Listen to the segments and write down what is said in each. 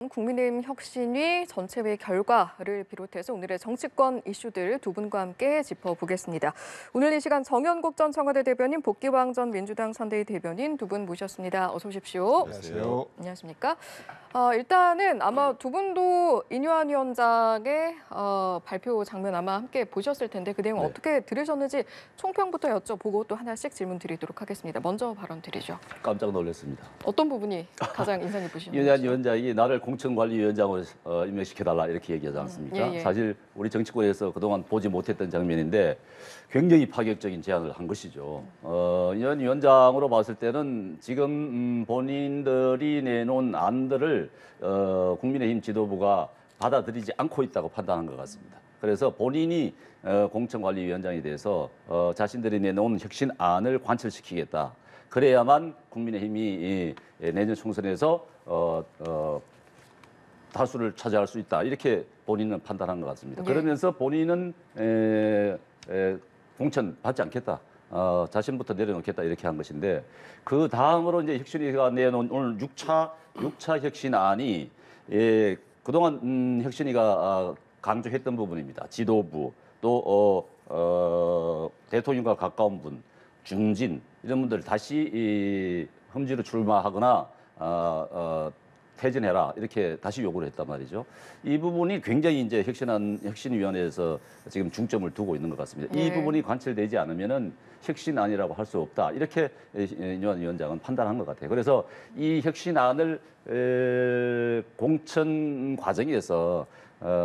국민의힘 혁신위 전체회 결과를 비롯해서 오늘의 정치권 이슈들 두 분과 함께 짚어보겠습니다. 오늘 이 시간 정연국 전 청와대 대변인, 복귀왕 전 민주당 선대위 대변인 두 분 모셨습니다. 어서 오십시오. 안녕하세요. 안녕하십니까? 일단은 아마 두 분도 인유한 위원장의 발표 장면 아마 함께 보셨을 텐데 그 내용 어떻게 들으셨는지 총평부터 여쭤보고 또 하나씩 질문 드리도록 하겠습니다. 먼저 발언 드리죠. 깜짝 놀랐습니다. 어떤 부분이 가장 인상 깊으셨나요? 인유한 위원장이 나를 공천관리위원장으로 임명시켜달라 이렇게 얘기하지 않습니까? 예. 사실 우리 정치권에서 그동안 보지 못했던 장면인데 굉장히 파격적인 제안을 한 것이죠. 인유한 위원장으로 봤을 때는 지금 본인들이 내놓은 안들을 국민의힘 지도부가 받아들이지 않고 있다고 판단한 것 같습니다. 그래서 본인이 공천관리위원장에 대해서 자신들이 내놓은 혁신안을 관철시키겠다. 그래야만 국민의힘이 내년 총선에서 다수를 차지할 수 있다. 이렇게 본인은 판단한 것 같습니다. 그러면서 본인은 공천 받지 않겠다. 자신부터 내려놓겠다 이렇게 한 것인데 그 다음으로 이제 혁신위가 내놓은 오늘 6차 혁신안이 그동안 혁신위가 강조했던 부분입니다. 지도부 또 대통령과 가까운 분, 중진 이런 분들 다시 험지로 출마하거나 퇴진해라 이렇게 다시 요구를 했단 말이죠. 이 부분이 굉장히 이제 혁신위원회에서 지금 중점을 두고 있는 것 같습니다. 이 부분이 관철되지 않으면은 혁신안이라고 할 수 없다 이렇게 인유한 위원장은 판단한 것 같아요. 그래서 이 혁신안을 공천 과정에서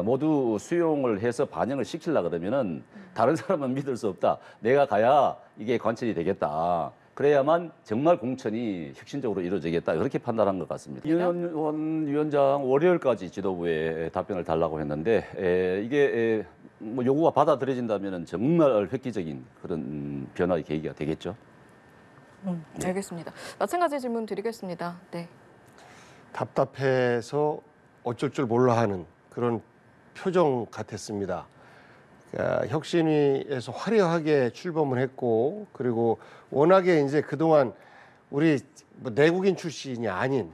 모두 수용을 해서 반영을 시키려고 그러면은 다른 사람은 믿을 수 없다. 내가 가야 이게 관철이 되겠다. 그래야만 정말 공천이 혁신적으로 이루어지겠다. 그렇게 판단한 것 같습니다. 인유한 위원장 월요일까지 지도부에 답변을 달라고 했는데 이게 뭐 요구가 받아들여진다면 정말 획기적인 그런 변화의 계기가 되겠죠. 알겠습니다. 마찬가지 질문 드리겠습니다. 네. 답답해서 어쩔 줄 몰라 하는 그런 표정 같았습니다. 혁신위에서 화려하게 출범을 했고 그리고 워낙에 이제 그동안 우리 뭐 내국인 출신이 아닌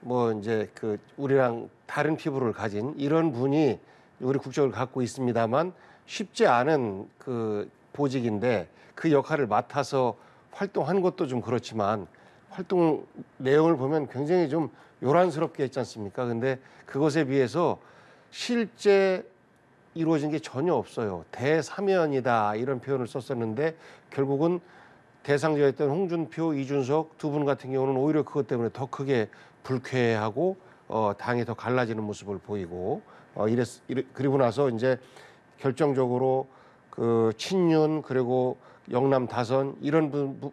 뭐 이제 그 우리랑 다른 피부를 가진 이런 분이 우리 국적을 갖고 있습니다만 쉽지 않은 그 보직인데 그 역할을 맡아서 활동한 것도 좀 그렇지만 활동 내용을 보면 굉장히 좀 요란스럽게 했지 않습니까? 근데 그것에 비해서 실제 이루어진 게 전혀 없어요. 대사면이다 이런 표현을 썼었는데 결국은 대상자였던 홍준표, 이준석 두 분 같은 경우는 오히려 그것 때문에 더 크게 불쾌하고 당이 더 갈라지는 모습을 보이고 그리고 나서 이제 결정적으로 그 친윤 그리고 영남 다선 이런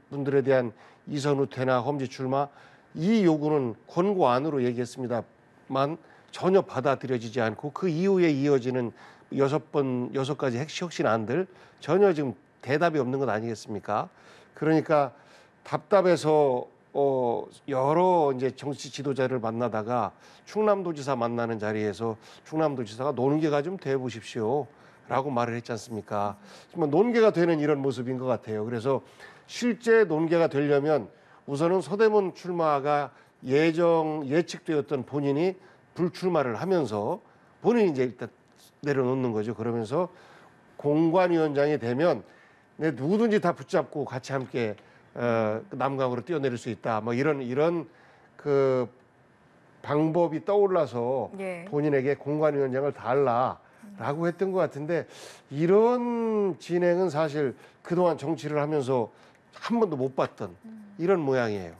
분들에 대한 이선 후퇴나 험지 출마 이 요구는 권고안으로 얘기했습니다만 전혀 받아들여지지 않고 그 이후에 이어지는 6가지 혁신안들 전혀 지금 대답이 없는 것 아니겠습니까? 그러니까 답답해서 여러 이제 정치 지도자를 만나다가 충남도지사 만나는 자리에서 충남도지사가 논개가 좀 돼 보십시오라고 말을 했지 않습니까? 정말 논개가 되는 이런 모습인 것 같아요. 그래서 실제 논개가 되려면 우선은 서대문 출마가 예측되었던 본인이 불출마를 하면서 본인이 이제 일단 내려놓는 거죠. 그러면서 공관위원장이 되면 내 누구든지 다 붙잡고 같이 함께 남강으로 뛰어내릴 수 있다. 뭐 이런 그 방법이 떠올라서 본인에게 공관위원장을 달라라고 했던 것 같은데 이런 진행은 사실 그동안 정치를 하면서 한 번도 못 봤던 이런 모양이에요.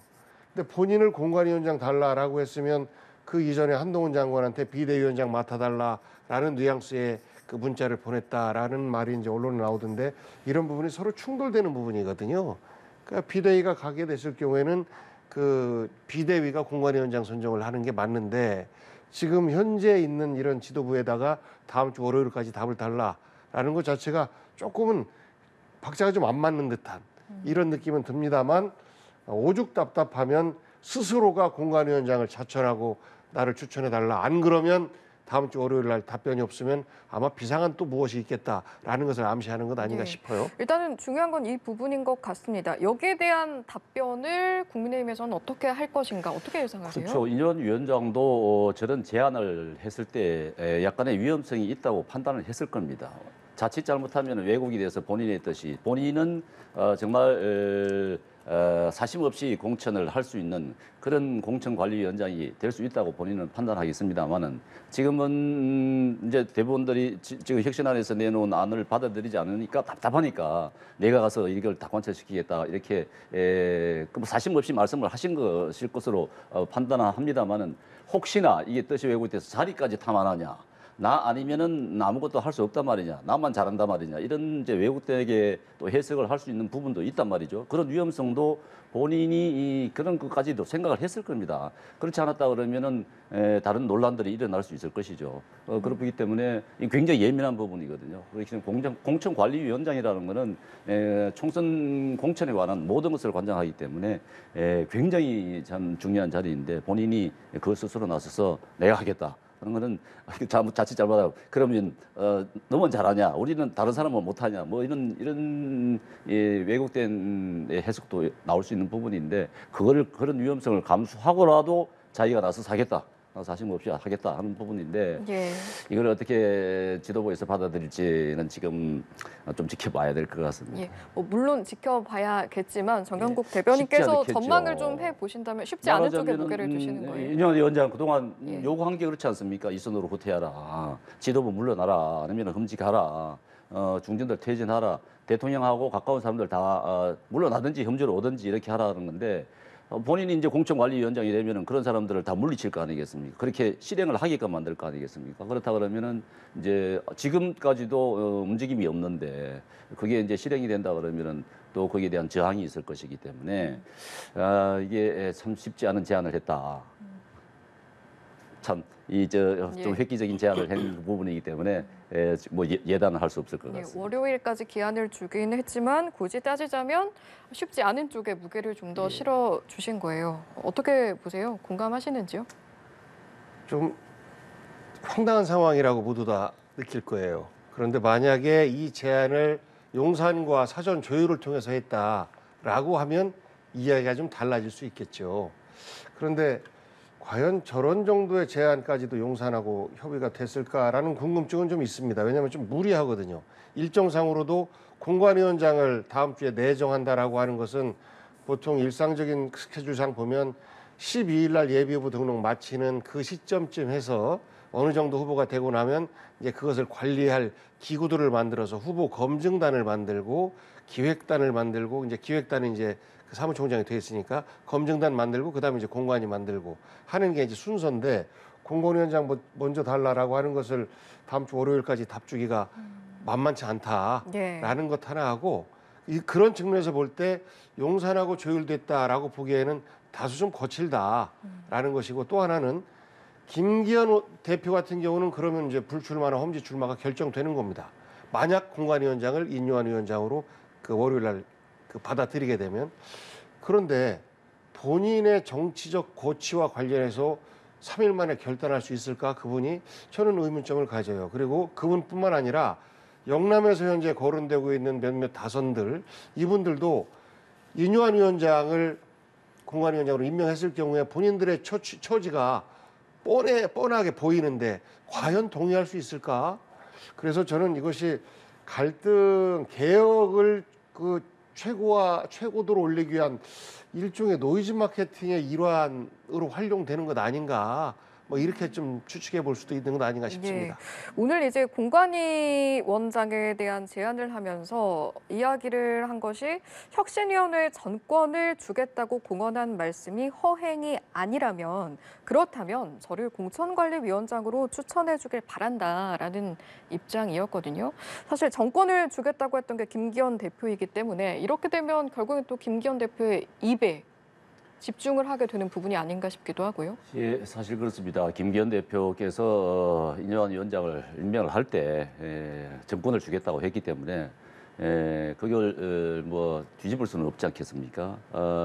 근데 본인을 공관위원장 달라라고 했으면 그 이전에 한동훈 장관한테 비대위원장 맡아달라라는 뉘앙스의 그 문자를 보냈다라는 말이 이제 언론에 나오던데 이런 부분이 서로 충돌되는 부분이거든요. 그러니까 비대위가 가게 됐을 경우에는 그 비대위가 공관위원장 선정을 하는 게 맞는데 지금 현재 있는 이런 지도부에다가 다음 주 월요일까지 답을 달라라는 것 자체가 조금은 박자가 좀 안 맞는 듯한 이런 느낌은 듭니다만 오죽 답답하면 스스로가 공관위원장을 자천하고 나를 추천해달라. 안 그러면 다음 주 월요일 날 답변이 없으면 아마 비상한 또 무엇이 있겠다라는 것을 암시하는 것 아닌가 네. 싶어요. 일단은 중요한 건 이 부분인 것 같습니다. 여기에 대한 답변을 국민의힘에서는 어떻게 할 것인가, 어떻게 예상하세요? 그렇죠. 인현 위원장도 저런 제안을 했을 때 약간의 위험성이 있다고 판단을 했을 겁니다. 자칫 잘못하면 왜곡이 돼서 본인의 뜻이 본인은 정말 사심 없이 공천을 할 수 있는 그런 공천관리위원장이 될 수 있다고 본인은 판단하겠습니다만은 지금은 이제 대부분들이 지금 혁신안에서 내놓은 안을 받아들이지 않으니까 답답하니까 내가 가서 이걸 다 관철시키겠다 이렇게 그 사심 없이 말씀을 하신 것일 것으로 판단합니다만은 혹시나 이게 뜻이 왜곡돼서 자리까지 탐하느냐 나 아니면은 아무것도 할 수 없단 말이냐, 나만 잘한단 말이냐 이런 이제 외국되게 또 해석을 할 수 있는 부분도 있단 말이죠. 그런 위험성도 본인이 그런 것까지도 생각을 했을 겁니다. 그렇지 않았다 그러면은 다른 논란들이 일어날 수 있을 것이죠. 그렇기 때문에 굉장히 예민한 부분이거든요. 그렇기 때문에 공천관리위원장이라는 거는 총선 공천에 관한 모든 것을 관장하기 때문에 굉장히 참 중요한 자리인데 본인이 그 스스로 나서서 내가 하겠다. 그런 거는 자칫 잘못하고 그러면 너만 잘하냐 우리는 다른 사람은 못하냐 뭐 이런 왜곡된 해석도 나올 수 있는 부분인데 그런 위험성을 감수하고라도 자기가 나서서 하겠다 사심 없이 하겠다 하는 부분인데 예. 이걸 어떻게 지도부에서 받아들일지는 지금 좀 지켜봐야 될 것 같습니다. 예, 뭐 물론 지켜봐야겠지만 정경국 예, 대변인께서 쉽지 않겠죠. 전망을 좀 해보신다면 쉽지 않은 쪽에 무게를 두시는 거예요. 인현 위원장 그동안 예. 요구한 게 그렇지 않습니까? 이선으로 후퇴하라, 지도부 물러나라, 아니면 흠직하라, 중진들 퇴진하라, 대통령하고 가까운 사람들 다 물러나든지 혐주로 오든지 이렇게 하라는 건데 본인이 이제 공천관리위원장이 되면은 그런 사람들을 다 물리칠 거 아니겠습니까? 그렇게 실행을 하게끔 만들 거 아니겠습니까? 그렇다 그러면은 이제 지금까지도 움직임이 없는데 그게 이제 실행이 된다 그러면은 또 거기에 대한 저항이 있을 것이기 때문에 이게 참 쉽지 않은 제안을 했다. 참 좀 획기적인 제안을 한 부분이기 때문에 뭐 예단을 할 수 없을 것 예, 같습니다. 월요일까지 기한을 주긴 했지만 굳이 따지자면 쉽지 않은 쪽에 무게를 좀 더 실어 주신 거예요. 어떻게 보세요? 공감하시는지요? 좀 황당한 상황이라고 모두 다 느낄 거예요. 그런데 만약에 이 제안을 용산과 사전 조율을 통해서 했다라고 하면 이야기가 좀 달라질 수 있겠죠. 그런데 과연 저런 정도의 제안까지도 용산하고 협의가 됐을까라는 궁금증은 좀 있습니다. 왜냐하면 좀 무리하거든요. 일정상으로도 공관위원장을 다음 주에 내정한다라고 하는 것은 보통 일상적인 스케줄상 보면 12일 날 예비후보 등록 마치는 그 시점쯤 해서 어느 정도 후보가 되고 나면 이제 그것을 관리할 기구들을 만들어서 후보 검증단을 만들고 기획단을 만들고 이제 기획단은 이제 그 사무총장이 돼 있으니까 검증단 만들고 그다음에 이제 공관이 만들고 하는 게 이제 순서인데 공관위원장 먼저 달라라고 하는 것을 다음 주 월요일까지 답주기가 만만치 않다라는 것 하나 하고 그런 측면에서 볼 때 용산하고 조율됐다라고 보기에는 다소 좀 거칠다라는 것이고 또 하나는 김기현 대표 같은 경우는 그러면 이제 불출마나 험지 출마가 결정되는 겁니다. 만약 공관위원장을 인요한 위원장으로 그 월요일 날 받아들이게 되면 그런데 본인의 정치적 고치와 관련해서 3일 만에 결단할 수 있을까 그분이 저는 의문점을 가져요. 그리고 그분뿐만 아니라 영남에서 현재 거론되고 있는 몇몇 다선들 이분들도 인요한 위원장을 공관위원장으로 임명했을 경우에 본인들의 처지가 뻔하게 보이는데 과연 동의할 수 있을까? 그래서 저는 이것이 갈등 개혁을 최고도로 올리기 위한 일종의 노이즈 마케팅의 일환으로 활용되는 것 아닌가 뭐 이렇게 좀 추측해 볼 수도 있는 것 아닌가 싶습니다. 예. 오늘 이제 공관위 원장에 대한 제안을 하면서 이야기를 한 것이 혁신위원회 전권을 주겠다고 공언한 말씀이 허행이 아니라면 그렇다면 저를 공천관리위원장으로 추천해 주길 바란다라는 입장이었거든요. 사실 전권을 주겠다고 했던 게 김기현 대표이기 때문에 이렇게 되면 결국엔 또 김기현 대표의 입에 집중을 하게 되는 부분이 아닌가 싶기도 하고요. 예, 사실 그렇습니다. 김기현 대표께서 인요한 위원장을 임명을 할 때 정권을 주겠다고 했기 때문에 그걸 뭐 뒤집을 수는 없지 않겠습니까?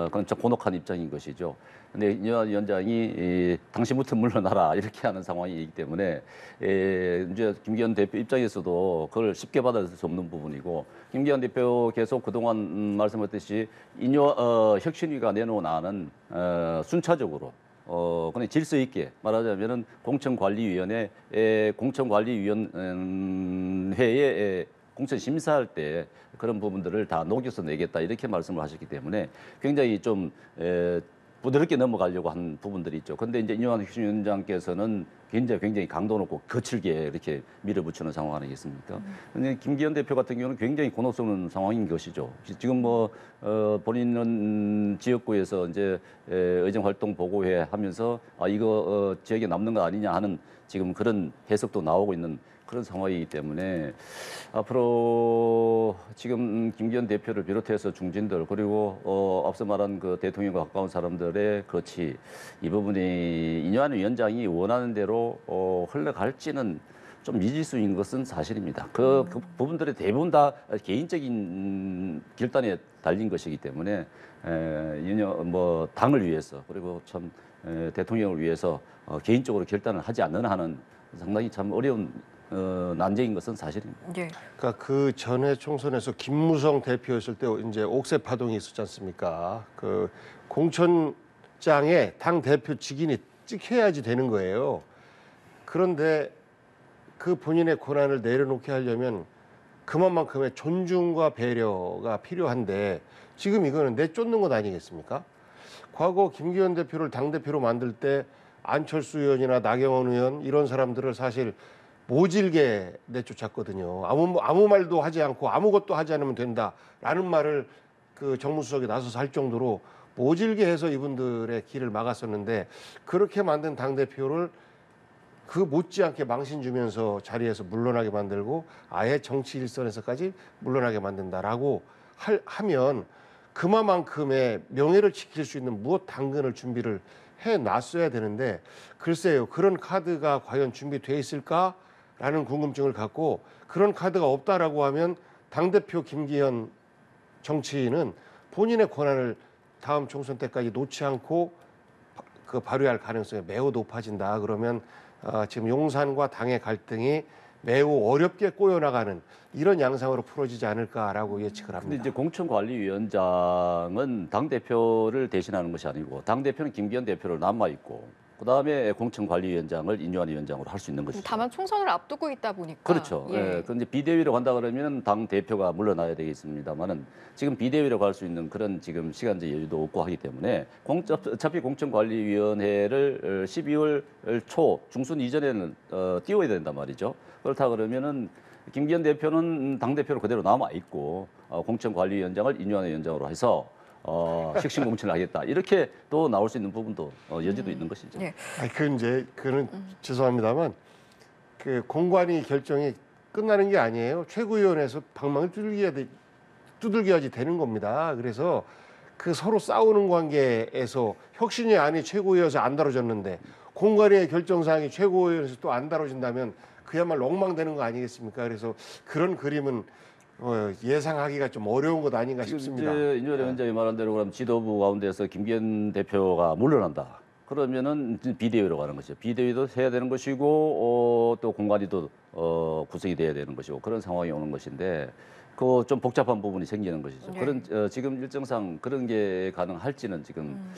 그건 좀 곤혹한 입장인 것이죠. 근데 이완 위원장이 당신부터 물러나라 이렇게 하는 상황이기 때문에 이제 김기현 대표 입장에서도 그걸 쉽게 받아들일 수 없는 부분이고 김기현 대표 계속 그동안 말씀하셨듯이 혁신위가 내놓은 안은 순차적으로 그냥 질서 있게 말하자면은 공천관리위원회의 공천 심사할 때 그런 부분들을 다 녹여서 내겠다 이렇게 말씀을 하셨기 때문에 굉장히 좀 부드럽게 넘어가려고 한 부분들이 있죠. 그런데 이제 이완 혁신위원장께서는 굉장히 강도 높고 거칠게 이렇게 밀어붙이는 상황 아니겠습니까? 근데 김기현 대표 같은 경우는 굉장히 곤혹스러운 상황인 것이죠. 지금 뭐 본인은 지역구에서 이제 의정 활동 보고회 하면서 이거 지역에 남는 거 아니냐 하는 지금 그런 해석도 나오고 있는 그런 상황이기 때문에 앞으로 지금 김기현 대표를 비롯해서 중진들 그리고 앞서 말한 그 대통령과 가까운 사람들의 거치 이 부분이 이완 위원장이 원하는 대로 흘러갈지는 좀 미지수인 것은 사실입니다. 그 부분들이 대부분 다 개인적인 결단에 달린 것이기 때문에 뭐 당을 위해서 그리고 참 대통령을 위해서 개인적으로 결단을 하지 않는 한은 상당히 참 어려운 난제인 것은 사실입니다. 예. 그러니까 그 전에 총선에서 김무성 대표였을 때 이제 옥새 파동이 있었지 않습니까? 그 공천장에 당 대표 직인이 찍혀야지 되는 거예요. 그런데 그 본인의 권한을 내려놓게 하려면 그만큼의 존중과 배려가 필요한데 지금 이거는 내쫓는 것 아니겠습니까? 과거 김기현 대표를 당대표로 만들 때 안철수 의원이나 나경원 의원 이런 사람들을 사실 모질게 내쫓았거든요. 아무 말도 하지 않고 아무것도 하지 않으면 된다라는 말을 그 정무수석이 나서서 할 정도로 모질게 해서 이분들의 길을 막았었는데 그렇게 만든 당대표를 그 못지않게 망신 주면서 자리에서 물러나게 만들고 아예 정치 일선에서까지 물러나게 만든다라고 하면 그만큼의 명예를 지킬 수 있는 무엇 당근을 준비를 해놨어야 되는데 글쎄요. 그런 카드가 과연 준비돼 있을까? 라는 궁금증을 갖고 그런 카드가 없다라고 하면 당대표 김기현 정치인은 본인의 권한을 다음 총선 때까지 놓지 않고 그 발휘할 가능성이 매우 높아진다. 그러면 지금 용산과 당의 갈등이 매우 어렵게 꼬여나가는 이런 양상으로 풀어지지 않을까라고 예측을 합니다. 근데 이제 공천관리위원장은 당대표를 대신하는 것이 아니고 당대표는 김기현 대표로 남아있고 그다음에 공천관리위원장을 인요한 위원장으로 할 수 있는 것이죠. 다만 총선을 앞두고 있다 보니까. 그렇죠. 예. 그런데 비대위로 간다 그러면 당 대표가 물러나야 되겠습니다만은 지금 비대위로 갈 수 있는 그런 지금 시간적 여유도 없고 하기 때문에 어차피 공천관리위원회를 12월 초 중순 이전에는 띄워야 된단 말이죠. 그렇다 그러면은 김기현 대표는 당 대표로 그대로 남아 있고 공천관리위원장을 인요한 위원장으로 해서 혁신 공천을 하겠다 이렇게 또 나올 수 있는 부분도 여지도 있는 것이죠. 예. 그는 죄송합니다만 그 공관위 결정이 끝나는 게 아니에요. 최고위원회에서 방망을 두들겨야지 되는 겁니다. 그래서 그 서로 싸우는 관계에서 혁신이 아니 최고위원회에서 안 다뤄졌는데 공관위의 결정사항이 최고위원회에서 또 안 다뤄진다면 그야말로 엉망되는 거 아니겠습니까? 그래서 그런 그림은 예상하기가 좀 어려운 것 아닌가 싶습니다. 이제 인요한 위원장이 말한 대로 그럼 지도부 가운데서 김기현 대표가 물러난다. 그러면은 비대위로 가는 것이죠. 비대위도 해야 되는 것이고 또 공관위도 구성이 돼야 되는 것이고 그런 상황이 오는 것인데 그 좀 복잡한 부분이 생기는 것이죠. 네. 그런 지금 일정상 그런 게 가능할지는 지금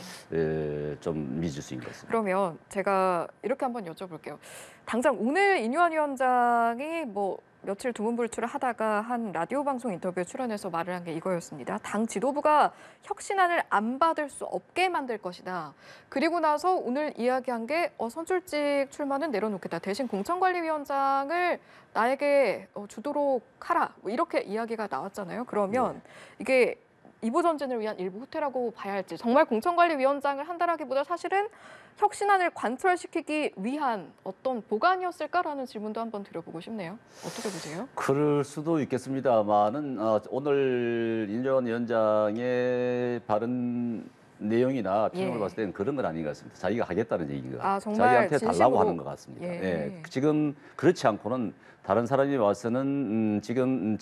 좀 미지수인 것 같습니다. 그러면 제가 이렇게 한번 여쭤볼게요. 당장 오늘 인요한 위원장이 뭐 며칠 두문불출을 하다가 한 라디오 방송 인터뷰에 출연해서 말을 한 게 이거였습니다. 당 지도부가 혁신안을 안 받을 수 없게 만들 것이다. 그리고 나서 오늘 이야기한 게 선출직 출마는 내려놓겠다. 대신 공천관리위원장을 나에게 주도록 하라. 뭐 이렇게 이야기가 나왔잖아요. 그러면 이게 이보 전진을 위한 일부 후퇴라고 봐야 할지 정말 공천관리위원장을 한다라기보다 사실은 혁신안을 관철시키기 위한 어떤 보관이었을까라는 질문도 한번 드려보고 싶네요. 어떻게 보세요? 그럴 수도 있겠습니다만은 오늘 인요한 위원장의 발언 내용이나 표정을 예. 봤을 때는 그런 건 아닌 것 같습니다. 자기가 하겠다는 얘기가 아, 정말 자기한테 달라고 진심으로. 하는 것 같습니다. 예. 예. 지금 그렇지 않고는 다른 사람이 와서는 지금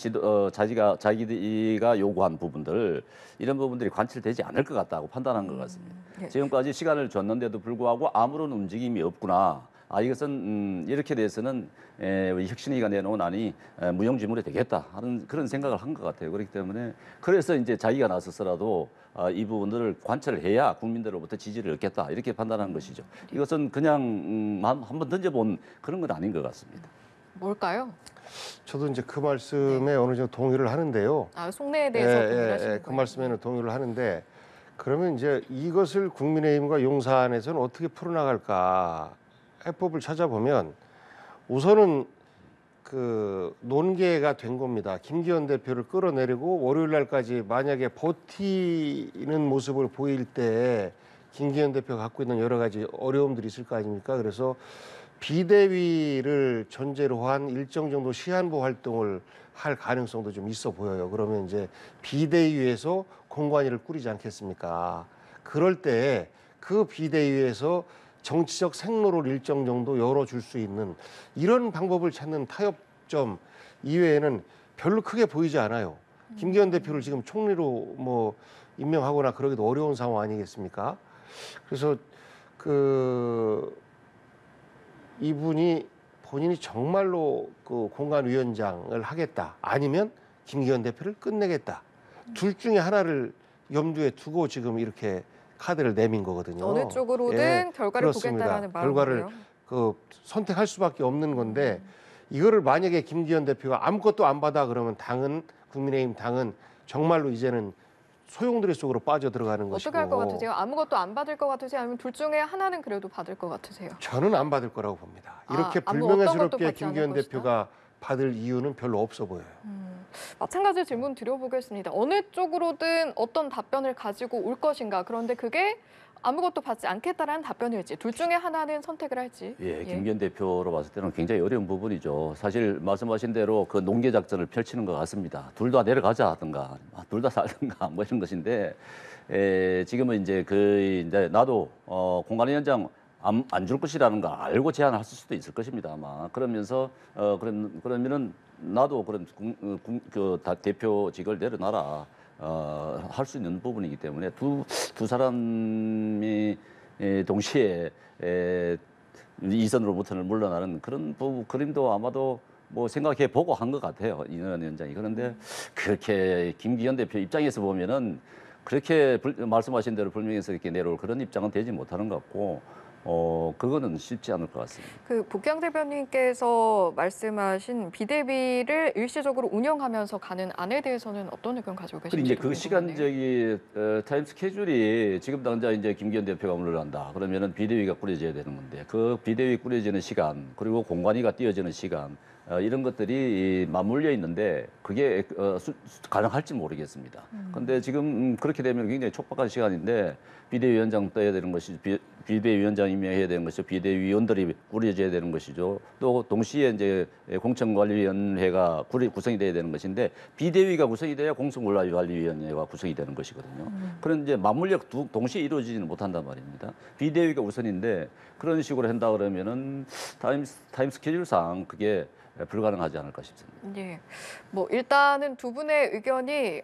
자기가 요구한 부분들 이런 부분들이 관철되지 않을 것 같다고 판단한 것 같습니다. 예. 지금까지 시간을 줬는데도 불구하고 아무런 움직임이 없구나. 이것은 이렇게 돼서는 우리 혁신위가 내놓은 안이 무용지물이 되겠다 하는 그런 생각을 한 것 같아요. 그렇기 때문에 그래서 이제 자기가 나서서라도 이 부분들을 관철을 해야 국민들로부터 지지를 얻겠다 이렇게 판단한 것이죠. 이것은 그냥 한번 던져본 그런 건 아닌 것 같습니다. 뭘까요? 저도 이제 그 말씀에 어느 정도 동의를 하는데요. 아, 속내에 대해서 동의하시는 그 거예요? 말씀에는 동의를 하는데 그러면 이제 이것을 국민의힘과 용산에서는 어떻게 풀어나갈까 해법을 찾아보면 우선은 그 논계가 된 겁니다. 김기현 대표를 끌어내리고 월요일 날까지 만약에 버티는 모습을 보일 때 김기현 대표가 갖고 있는 여러 가지 어려움들이 있을 거 아닙니까? 그래서 비대위를 전제로 한 일정 정도 시한부 활동을 할 가능성도 좀 있어 보여요. 그러면 이제 비대위에서 공관위를 꾸리지 않겠습니까? 그럴 때 그 비대위에서 정치적 생로를 일정 정도 열어줄 수 있는 이런 방법을 찾는 타협점 이외에는 별로 크게 보이지 않아요. 김기현 대표를 지금 총리로 뭐 임명하거나 그러기도 어려운 상황 아니겠습니까? 그래서 이분이 본인이 정말로 그 공관위원장을 하겠다 아니면 김기현 대표를 끝내겠다 둘 중에 하나를 염두에 두고 지금 이렇게 카드를 내민 거거든요. 어느 쪽으로든 결과를 그렇습니다. 보겠다라는 결과를 마음이에요. 선택할 수밖에 없는 건데 이거를 만약에 김기현 대표가 아무것도 안 받아 그러면 국민의힘 당은 정말로 이제는 소용돌이 속으로 빠져 들어가는 것이고. 어떻게 할 것 같으세요? 아무것도 안 받을 것 같으세요? 아니면 둘 중에 하나는 그래도 받을 것 같으세요? 저는 안 받을 거라고 봅니다. 이렇게 어떤 것도 불명예스럽게 받지 않을 김기현 것이다? 대표가 받을 이유는 별로 없어 보여요. 마찬가지 질문 드려보겠습니다. 어느 쪽으로든 어떤 답변을 가지고 올 것인가. 그런데 그게 아무것도 받지 않겠다라는 답변일지 둘 중에 하나는 선택을 할지. 예, 김기현 대표로 봤을 때는 굉장히 어려운 부분이죠. 사실 말씀하신 대로 그 농계 작전을 펼치는 것 같습니다. 둘 다 내려가자 하든가, 둘 다 살든가 뭐 이런 것인데, 지금은 이제 나도 공관위원장 안 줄 것이라는 거 알고 제안을 했을 수도 있을 것입니다 아마. 그러면서 그러면은 나도 그런 대표직을 내려놔라. 할 수 있는 부분이기 때문에 두 사람이 동시에 이선으로 부터는 물러나는 그런 그림도 아마도 뭐 생각해 보고 한 것 같아요 이인환 위원장이. 그런데 그렇게 김기현 대표 입장에서 보면은 그렇게 말씀하신 대로 불명예스럽게 내려올 그런 입장은 되지 못하는 것 같고. 그거는 쉽지 않을 것 같습니다. 그 복경 대변인께서 말씀하신 비대위를 일시적으로 운영하면서 가는 안에 대해서는 어떤 의견 가지고 그리고 계신지 이제 그 시간적인 타임 스케줄이 지금 당장 이제 김기현 대표가 물러난다. 그러면은 비대위가 꾸려져야 되는 건데 그 비대위 꾸려지는 시간 그리고 공관위가 띄어지는 시간 이런 것들이 맞물려 있는데 그게 가능할지 모르겠습니다. 그런데 지금 그렇게 되면 굉장히 촉박한 시간인데 비대위원장 떠야 되는 것이 비대위원장 임명해야 되는 것이죠. 비대위원들이 꾸려져야 되는 것이죠. 또 동시에 이제 공천관리위원회가 구성이 돼야 되는 것인데 비대위가 구성이 돼야 공천관리위원회가 구성이 되는 것이거든요. 그런 이제 맞물려 동시에 이루어지지는 못한단 말입니다. 비대위가 우선인데 그런 식으로 한다 그러면은 타임 스케줄상 그게 불가능하지 않을까 싶습니다. 예, 뭐 일단은 두 분의 의견이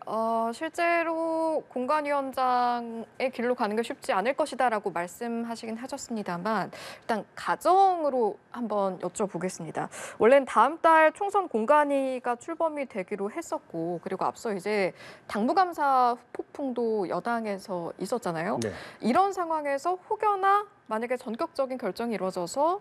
실제로 공관위원장의 길로 가는 게 쉽지 않을 것이다라고 말씀하시긴 하셨습니다만 일단 가정으로 한번 여쭤보겠습니다. 원래는 다음 달 총선 공관위가 출범이 되기로 했었고 그리고 앞서 이제 당무감사 폭풍도 여당에서 있었잖아요. 네. 이런 상황에서 혹여나 만약에 전격적인 결정이 이루어져서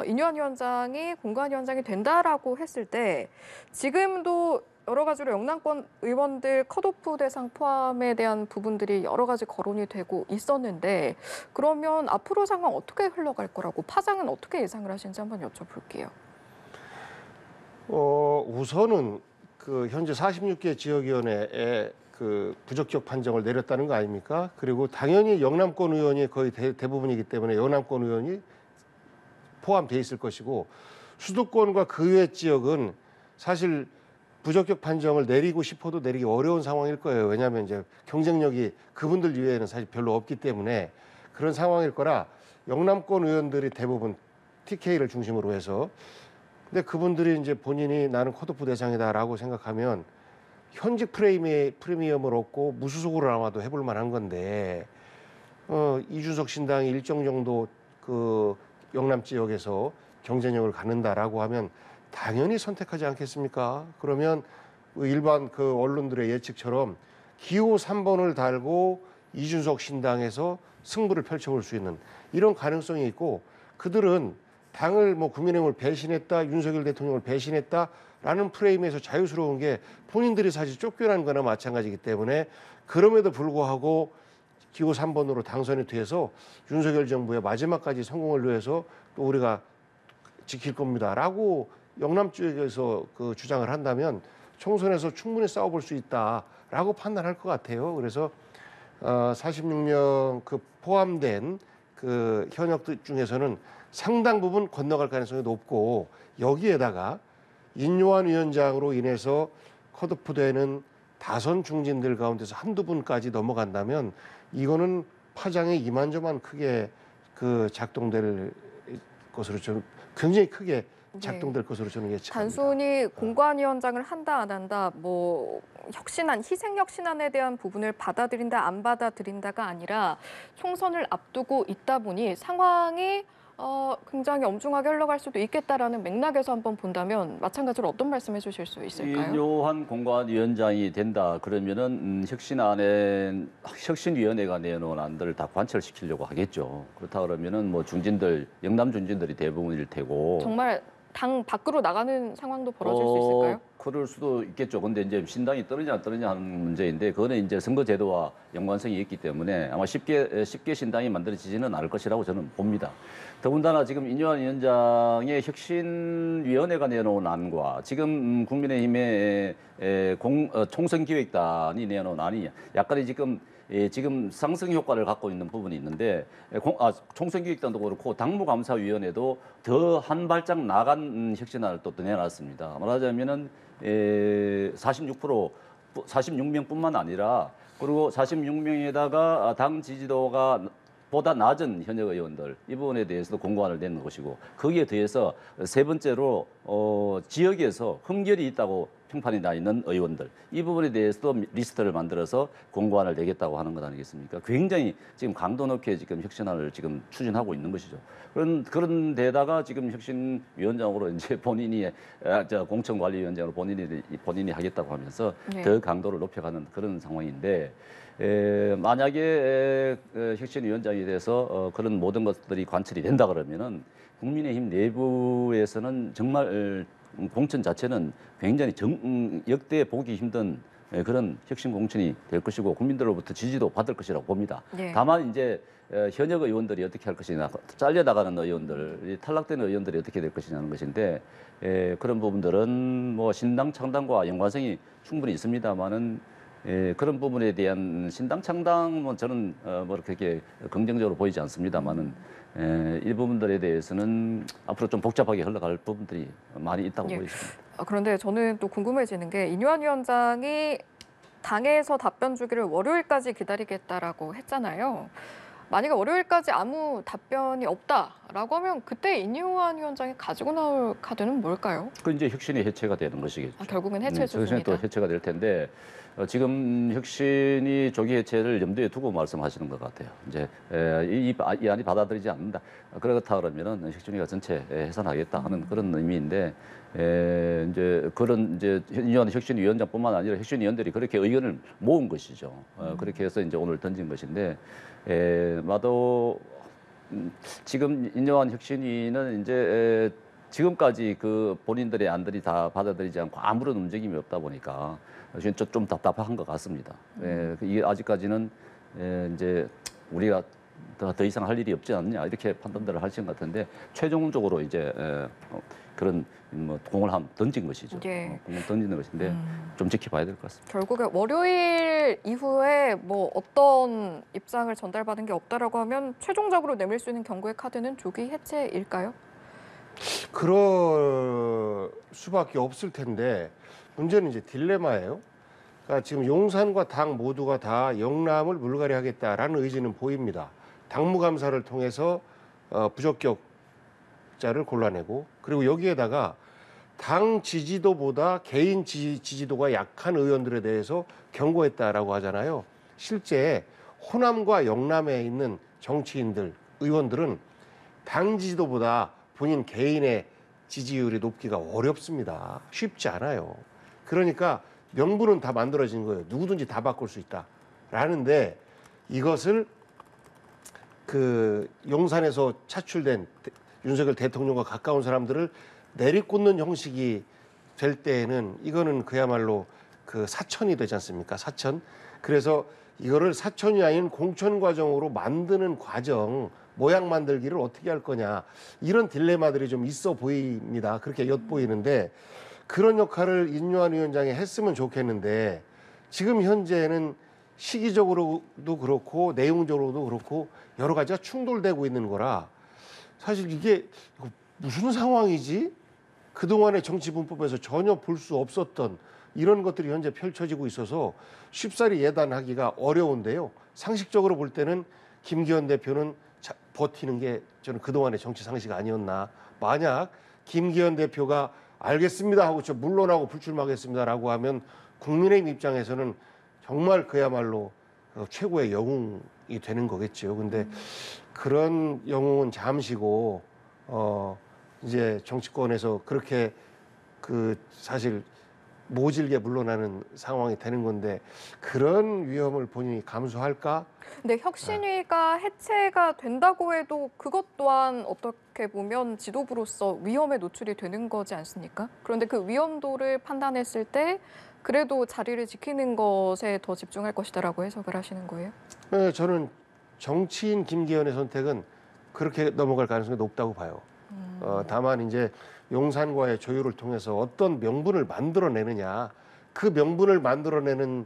인유한 위원장이 공관위원장이 된다라고 했을 때 지금도 여러 가지로 영남권 의원들 컷오프 대상 포함에 대한 부분들이 여러 가지 거론이 되고 있었는데 그러면 앞으로 상황 어떻게 흘러갈 거라고 파장은 어떻게 예상을 하시는지 한번 여쭤볼게요. 우선은 그 현재 46개 지역위원회에 그 부적격 판정을 내렸다는 거 아닙니까? 그리고 당연히 영남권 의원이 거의 대부분이기 때문에 영남권 의원이 포함돼 있을 것이고 수도권과 그 외 지역은 사실 부적격 판정을 내리고 싶어도 내리기 어려운 상황일 거예요. 왜냐하면 이제 경쟁력이 그분들 이외에는 사실 별로 없기 때문에 그런 상황일 거라 영남권 의원들이 대부분 TK를 중심으로 해서 근데 그분들이 이제 본인이 나는 컷오프 대상이다라고 생각하면 현직 프리미엄을 얻고 무소속으로 아마도 해볼 만한 건데 이준석 신당이 일정 정도 그 영남 지역에서 경쟁력을 갖는다라고 하면 당연히 선택하지 않겠습니까? 그러면 일반 그 언론들의 예측처럼 기호 3번을 달고 이준석 신당에서 승부를 펼쳐볼 수 있는 이런 가능성이 있고 그들은 당을 뭐 국민의힘을 배신했다, 윤석열 대통령을 배신했다라는 프레임에서 자유스러운 게 본인들이 사실 쫓겨난 거나 마찬가지이기 때문에 그럼에도 불구하고 기호 3번으로 당선이 돼서 윤석열 정부의 마지막까지 성공을 위해서 또 우리가 지킬 겁니다라고 영남 쪽에서 그 주장을 한다면 총선에서 충분히 싸워볼 수 있다라고 판단할 것 같아요. 그래서 46명 그 포함된 그 현역 중에서는 상당 부분 건너갈 가능성이 높고 여기에다가 인요한 위원장으로 인해서 컷오프되는 다선 중진들 가운데서 한두 분까지 넘어간다면 이거는 파장이 이만저만 크게 그 작동될 것으로 저는 굉장히 크게 작동될 것으로 저는 예측합니다. 단순히 공관위원장을 한다 안 한다 뭐 혁신안 희생 혁신안에 대한 부분을 받아들인다 안 받아들인다가 아니라 총선을 앞두고 있다 보니 상황이 굉장히 엄중하게 흘러갈 수도 있겠다라는 맥락에서 한번 본다면 마찬가지로 어떤 말씀해 주실 수 있을까요? 인요한 공관위원장이 된다 그러면은 혁신위원회가 내놓은 안들을 다 관철시키려고 하겠죠. 그렇다 그러면은 뭐 중진들 영남 중진들이 대부분일 테고 정말 당 밖으로 나가는 상황도 벌어질 수 있을까요? 그럴 수도 있겠죠. 근데 이제 신당이 떨어지냐 안 떨어지냐 하는 문제인데 그거는 이제 선거제도와 연관성이 있기 때문에 아마 쉽게 신당이 만들어지지는 않을 것이라고 저는 봅니다. 더군다나 지금 인요한 위원장의 혁신위원회가 내놓은 안과 지금 국민의힘의 총선기획단이 내놓은 안이 약간의 지금 상승 효과를 갖고 있는 부분이 있는데 총선기획단도 그렇고 당무감사위원회도 더 한 발짝 나간 혁신안을 또 내놨습니다. 말하자면은 46명뿐만 아니라 그리고 46명에다가 당 지지도가 보다 낮은 현역 의원들 이 부분에 대해서도 공고안을 내는 것이고 거기에 대해서 세 번째로 지역에서 흠결이 있다고 평판이 나 있는 의원들 이 부분에 대해서도 리스트를 만들어서 공고안을 내겠다고 하는 것 아니겠습니까? 굉장히 지금 강도 높게 지금 혁신안을 지금 추진하고 있는 것이죠. 그런 데다가 지금 혁신위원장으로 이제 본인이 공천관리위원장으로 본인이 하겠다고 하면서 네. 더 강도를 높여가는 그런 상황인데. 만약에 혁신위원장이 돼서 그런 모든 것들이 관철이 된다 그러면은 국민의힘 내부에서는 정말 공천 자체는 굉장히 역대 보기 힘든 그런 혁신 공천이 될 것이고 국민들로부터 지지도 받을 것이라고 봅니다. 네. 다만 이제 현역 의원들이 어떻게 할 것이냐, 잘려나가는 의원들, 탈락되는 의원들이 어떻게 될 것이냐는 것인데 그런 부분들은 뭐 신당 창당과 연관성이 충분히 있습니다만은. 그런 부분에 대한 신당 창당은 저는 뭐 그렇게 긍정적으로 보이지 않습니다만은 이 부분들에 대해서는 앞으로 좀 복잡하게 흘러갈 부분들이 많이 있다고 예. 보입니다. 그런데 저는 또 궁금해지는 게 인요한 위원장이 당에서 답변 주기를 월요일까지 기다리겠다라고 했잖아요. 만약에 월요일까지 아무 답변이 없다라고 하면 그때 인요한 위원장이 가지고 나올 카드는 뭘까요? 그 이제 혁신이 해체가 되는 것이겠죠. 결국은 해체 혁신이 수순이다. 또 해체가 될 텐데 지금 혁신이 조기 해체를 염두에 두고 말씀하시는 것 같아요. 이제 이 안이 받아들이지 않는다. 그렇다 그러면은 혁신위가 전체 해산하겠다 하는 그런 의미인데 이제 그런 이제 인요한 혁신위원장뿐만 아니라 혁신위원들이 그렇게 의견을 모은 것이죠. 그렇게 해서 이제 오늘 던진 것인데 마도 지금 인요한 혁신위는 이제 지금까지 그 본인들의 안들이 다 받아들이지 않고 아무런 움직임이 없다 보니까 좀 답답한 것 같습니다. 이게 아직까지는 이제 우리가 더 이상 할 일이 없지 않느냐 이렇게 판단들을 하신 것 같은데 최종적으로 이제 그런 뭐 공을 한번 던진 것이죠. 예. 공을 던지는 것인데 좀 지켜봐야 될 것 같습니다. 결국에 월요일 이후에 뭐 어떤 입장을 전달받은 게 없다라고 하면 최종적으로 내밀 수 있는 경고의 카드는 조기 해체일까요? 그럴 수밖에 없을 텐데 문제는 이제 딜레마예요. 그러니까 지금 용산과 당 모두가 다 영남을 물갈이하겠다라는 의지는 보입니다. 당무감사를 통해서 부적격자를 골라내고 그리고 여기에다가 당 지지도보다 개인 지지도가 약한 의원들에 대해서 경고했다라고 하잖아요. 실제 호남과 영남에 있는 정치인들, 의원들은 당 지지도보다 본인 개인의 지지율이 높기가 어렵습니다. 쉽지 않아요. 그러니까 명분은 다 만들어진 거예요. 누구든지 다 바꿀 수 있다라는데 이것을 그 용산에서 차출된 윤석열 대통령과 가까운 사람들을 내리꽂는 형식이 될 때에는 이거는 그야말로 그 사천이 되지 않습니까? 사천. 그래서 이거를 사천이 아닌 공천 과정으로 만드는 과정, 모양 만들기를 어떻게 할 거냐. 이런 딜레마들이 좀 있어 보입니다. 그렇게 엿보이는데 그런 역할을 인요한 위원장이 했으면 좋겠는데 지금 현재는 시기적으로도 그렇고 내용적으로도 그렇고 여러 가지가 충돌되고 있는 거라 사실 이게 무슨 상황이지? 그동안의 정치 분법에서 전혀 볼 수 없었던 이런 것들이 현재 펼쳐지고 있어서 쉽사리 예단하기가 어려운데요. 상식적으로 볼 때는 김기현 대표는 버티는 게 저는 그동안의 정치 상식 아니었나. 만약 김기현 대표가 알겠습니다 하고 저 물러나고 불출마하겠습니다라고 하면 국민의힘 입장에서는 정말 그야말로 최고의 영웅이 되는 거겠죠. 근데 그런 영웅은 잠시고 이제 정치권에서 그렇게 그 사실 모질게 물러나는 상황이 되는 건데 그런 위험을 본인이 감수할까? 근데 혁신위가 해체가 된다고 해도 그것 또한 어떻게 보면 지도부로서 위험에 노출이 되는 거지 않습니까? 그런데 그 위험도를 판단했을 때 그래도 자리를 지키는 것에 더 집중할 것이다라고 해석을 하시는 거예요? 네, 저는 정치인 김기현의 선택은 그렇게 넘어갈 가능성이 높다고 봐요. 다만 이제 용산과의 조율을 통해서 어떤 명분을 만들어내느냐, 그 명분을 만들어내는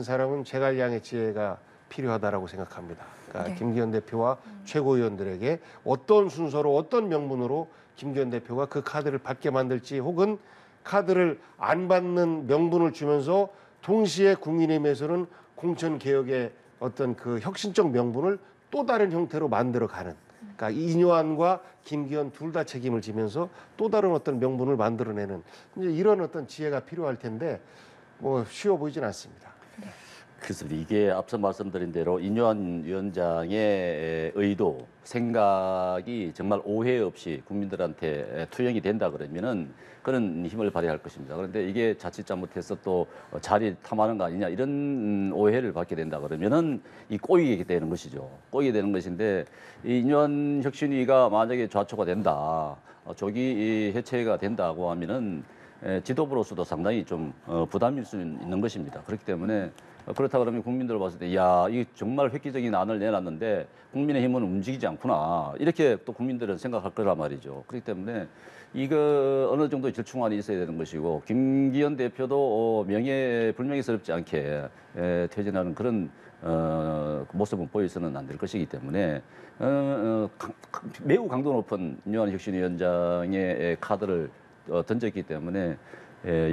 사람은 제갈량의 지혜가 필요하다라고 생각합니다. 그러니까 네. 김기현 대표와 최고위원들에게 어떤 순서로 어떤 명분으로 김기현 대표가 그 카드를 받게 만들지 혹은 카드를 안 받는 명분을 주면서 동시에 국민의힘에서는 공천 개혁의 어떤 그 혁신적 명분을 또 다른 형태로 만들어가는. 그러니까 이뇨한과 김기현 둘 다 책임을 지면서 또 다른 어떤 명분을 만들어내는 이제 이런 어떤 지혜가 필요할 텐데 뭐 쉬워 보이진 않습니다. 그렇습니다. 이게 앞서 말씀드린 대로 인요한 위원장의 의도, 생각이 정말 오해 없이 국민들한테 투영이 된다 그러면은 그런 힘을 발휘할 것입니다. 그런데 이게 자칫 잘못해서 또 자리 탐하는 거 아니냐 이런 오해를 받게 된다 그러면은 이 꼬이게 되는 것이죠. 꼬이게 되는 것인데 이 인요한 혁신위가 만약에 좌초가 된다, 조기 해체가 된다고 하면은 지도부로서도 상당히 좀 부담일 수 있는 것입니다. 그렇기 때문에 그렇다 그러면 국민들 봤을 때, 야, 이 정말 획기적인 안을 내놨는데 국민의힘은 움직이지 않구나. 이렇게 또 국민들은 생각할 거란 말이죠. 그렇기 때문에 이거 어느 정도 절충안이 있어야 되는 것이고, 김기현 대표도 명예불명예스럽지 않게 퇴진하는 그런 모습은 보여서는 안 될 것이기 때문에 매우 강도 높은 인요한 혁신위원장의 카드를 던졌기 때문에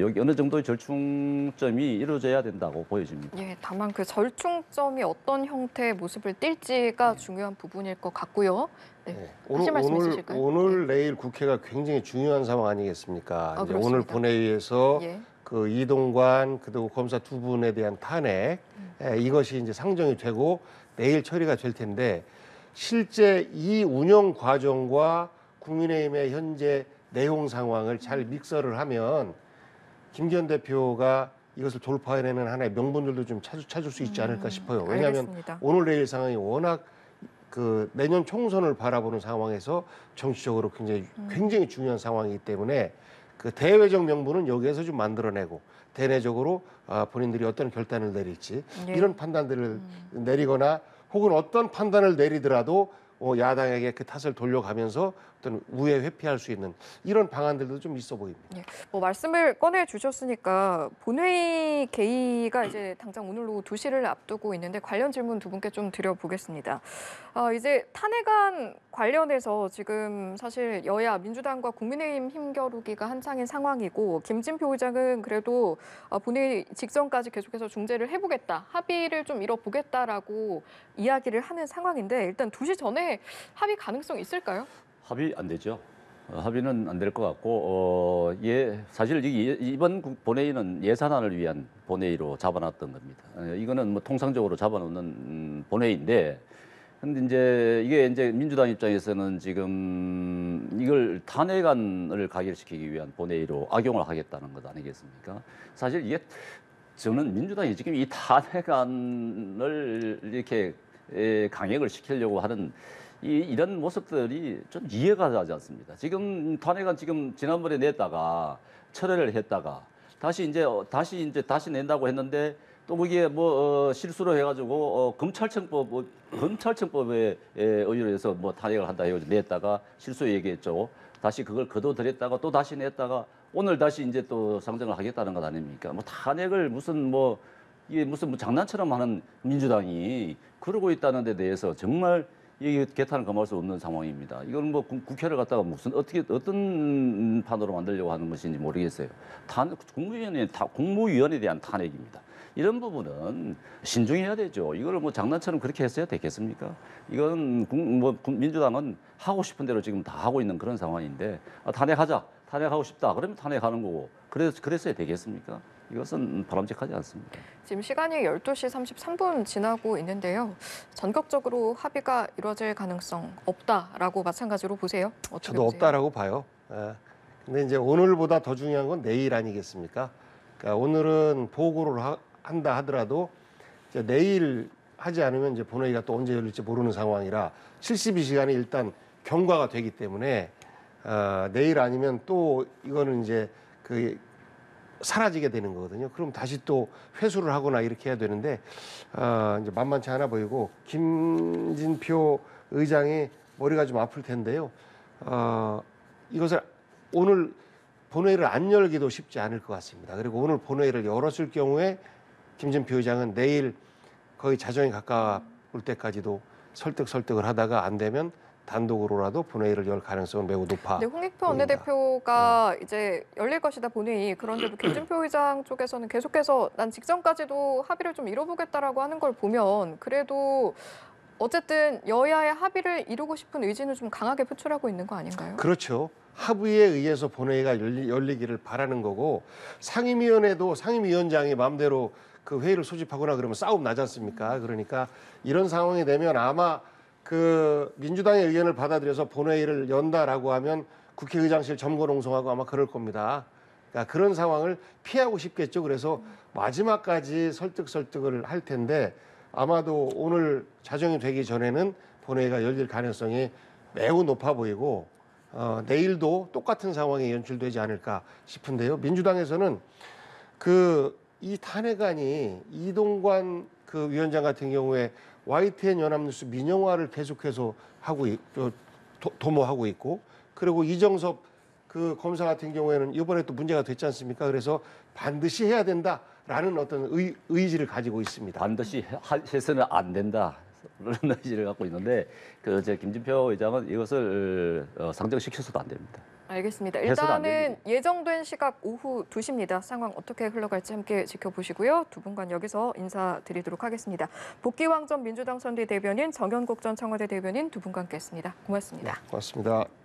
여기 어느 정도의 절충점이 이루어져야 된다고 보여집니다. 예, 다만 그 절충점이 어떤 형태의 모습을 띌지가 중요한 부분일 것 같고요. 네, 네. 하실 말씀 있으실까요? 오늘 내일 국회가 굉장히 중요한 상황 아니겠습니까? 이제 그렇습니다. 오늘 본회의에서 예. 그 이동관 그리고 검사 두 분에 대한 탄핵 이것이 이제 상정이 되고 내일 처리가 될 텐데 실제 이 운영 과정과 국민의힘의 현재 내용 상황을 잘 믹서를 하면 김기현 대표가 이것을 돌파해내는 하나의 명분들도 좀 찾을 수 있지 않을까 싶어요. 왜냐하면 알겠습니다. 오늘 내일 상황이 워낙 그 내년 총선을 바라보는 상황에서 정치적으로 굉장히 중요한 상황이기 때문에 그 대외적 명분은 여기에서 좀 만들어내고 대내적으로 본인들이 어떤 결단을 내릴지 예. 이런 판단들을 내리거나 혹은 어떤 판단을 내리더라도 야당에게 그 탓을 돌려가면서 어떤 우회 회피할 수 있는 이런 방안들도 좀 있어 보입니다. 예, 뭐 말씀을 꺼내 주셨으니까 본회의 개의가 이제 당장 오늘 오후 2시를 앞두고 있는데 관련 질문 두 분께 좀 드려보겠습니다. 이제 탄핵안 관련해서 지금 사실 여야 민주당과 국민의힘 힘겨루기가 한창인 상황이고 김진표 의장은 그래도 본회의 직전까지 계속해서 중재를 해보겠다, 합의를 좀 이뤄보겠다라고 이야기를 하는 상황인데 일단 2시 전에 합의 가능성 있을까요? 합의 안 되죠. 합의는 안 될 것 같고, 사실 이번 본회의는 예산안을 위한 본회의로 잡아놨던 겁니다. 이거는 뭐 통상적으로 잡아놓는 본회의인데, 근데 이게 민주당 입장에서는 지금 이걸 탄핵안을 가결시키기 위한 본회의로 악용을 하겠다는 것 아니겠습니까? 사실 저는 민주당이 지금 이 탄핵안을 이렇게 강행을 시키려고 하는 이런 모습들이 좀 이해가 가지 않습니다. 지금 탄핵안 지난번에 냈다가 철회를 했다가 다시 낸다고 했는데 또 그게 실수로 해가지고 검찰청법에 의뢰해서 탄핵을 한다 해가지고 냈다가 실수 얘기했죠. 다시 그걸 거둬들였다가 또 다시 냈다가 오늘 다시 또 상정을 하겠다는 것 아닙니까? 탄핵을 이게 무슨 장난처럼 하는 민주당이 그러고 있다는 데 대해서 정말 이 개탄을 금할 수 없는 상황입니다. 이건 국회를 갖다가 어떤 판으로 만들려고 하는 것인지 모르겠어요. 국무위원에 대한 탄핵입니다. 이런 부분은 신중해야 되죠. 이걸 장난처럼 그렇게 했어야 되겠습니까? 이건 민주당은 하고 싶은 대로 지금 다 하고 있는 그런 상황인데 탄핵하고 싶다. 그러면 탄핵하는 거고. 그랬어야 되겠습니까? 이것은 바람직하지 않습니다. 지금 시간이 12시 33분 지나고 있는데요. 전격적으로 합의가 이루어질 가능성 없다라고 마찬가지로 보세요? 어떻게 저도 보세요? 없다라고 봐요. 근데 이제 오늘보다 더 중요한 건 내일 아니겠습니까? 그러니까 오늘은 보고를 한다 하더라도 이제 내일 하지 않으면 이제 본회의가 또 언제 열릴지 모르는 상황이라 72시간이 일단 경과가 되기 때문에 내일 아니면 또 이거는 이제 사라지게 되는 거거든요. 그럼 다시 또 회수를 하거나 이렇게 해야 되는데 이제 만만치 않아 보이고 김진표 의장이 머리가 좀 아플 텐데요. 이것을 오늘 본회의를 안 열기도 쉽지 않을 것 같습니다. 그리고 오늘 본회의를 열었을 경우에 김진표 의장은 내일 거의 자정에 가까울 때까지도 설득을 하다가 안 되면 단독으로라도 본회의를 열 가능성은 매우 높아. 네, 홍익표 보입니다. 원내대표가 이제 열릴 것이다 본회의. 그런데도 김진표 의장 쪽에서는 계속해서 난 직전까지도 합의를 좀 이뤄보겠다라고 하는 걸 보면 그래도 어쨌든 여야의 합의를 이루고 싶은 의지는 좀 강하게 표출하고 있는 거 아닌가요? 그렇죠. 합의에 의해서 본회의가 열리기를 바라는 거고 상임위원회도 상임위원장이 마음대로 그 회의를 소집하거나 그러면 싸움 나지 않습니까? 그러니까 이런 상황이 되면 아마 민주당의 의견을 받아들여서 본회의를 연다라고 하면 국회의장실 점거농성하고 아마 그럴 겁니다. 그러니까 그런 상황을 피하고 싶겠죠. 그래서 마지막까지 설득을 할 텐데 아마도 오늘 자정이 되기 전에는 본회의가 열릴 가능성이 매우 높아 보이고 내일도 똑같은 상황이 연출되지 않을까 싶은데요. 민주당에서는 이 탄핵안이 이동관 위원장 같은 경우에 YTN 연합뉴스 민영화를 계속해서 도모하고 있고 그리고 이정섭 검사 같은 경우에는 이번에 또 문제가 됐지 않습니까? 그래서 반드시 해야 된다라는 어떤 의지를 가지고 있습니다. 반드시 해서는 안 된다. 그런 의지를 갖고 있는데 김진표 의장은 이것을 상정시켜서도 안 됩니다. 알겠습니다. 해서는 안 일단은 됩니다. 예정된 시각 오후 2시입니다. 상황 어떻게 흘러갈지 함께 지켜보시고요. 두 분간 여기서 인사드리도록 하겠습니다. 복귀왕전 민주당 선대대변인 정연국 전 청와대 대변인 두 분과 함께했습니다. 고맙습니다. 고맙습니다.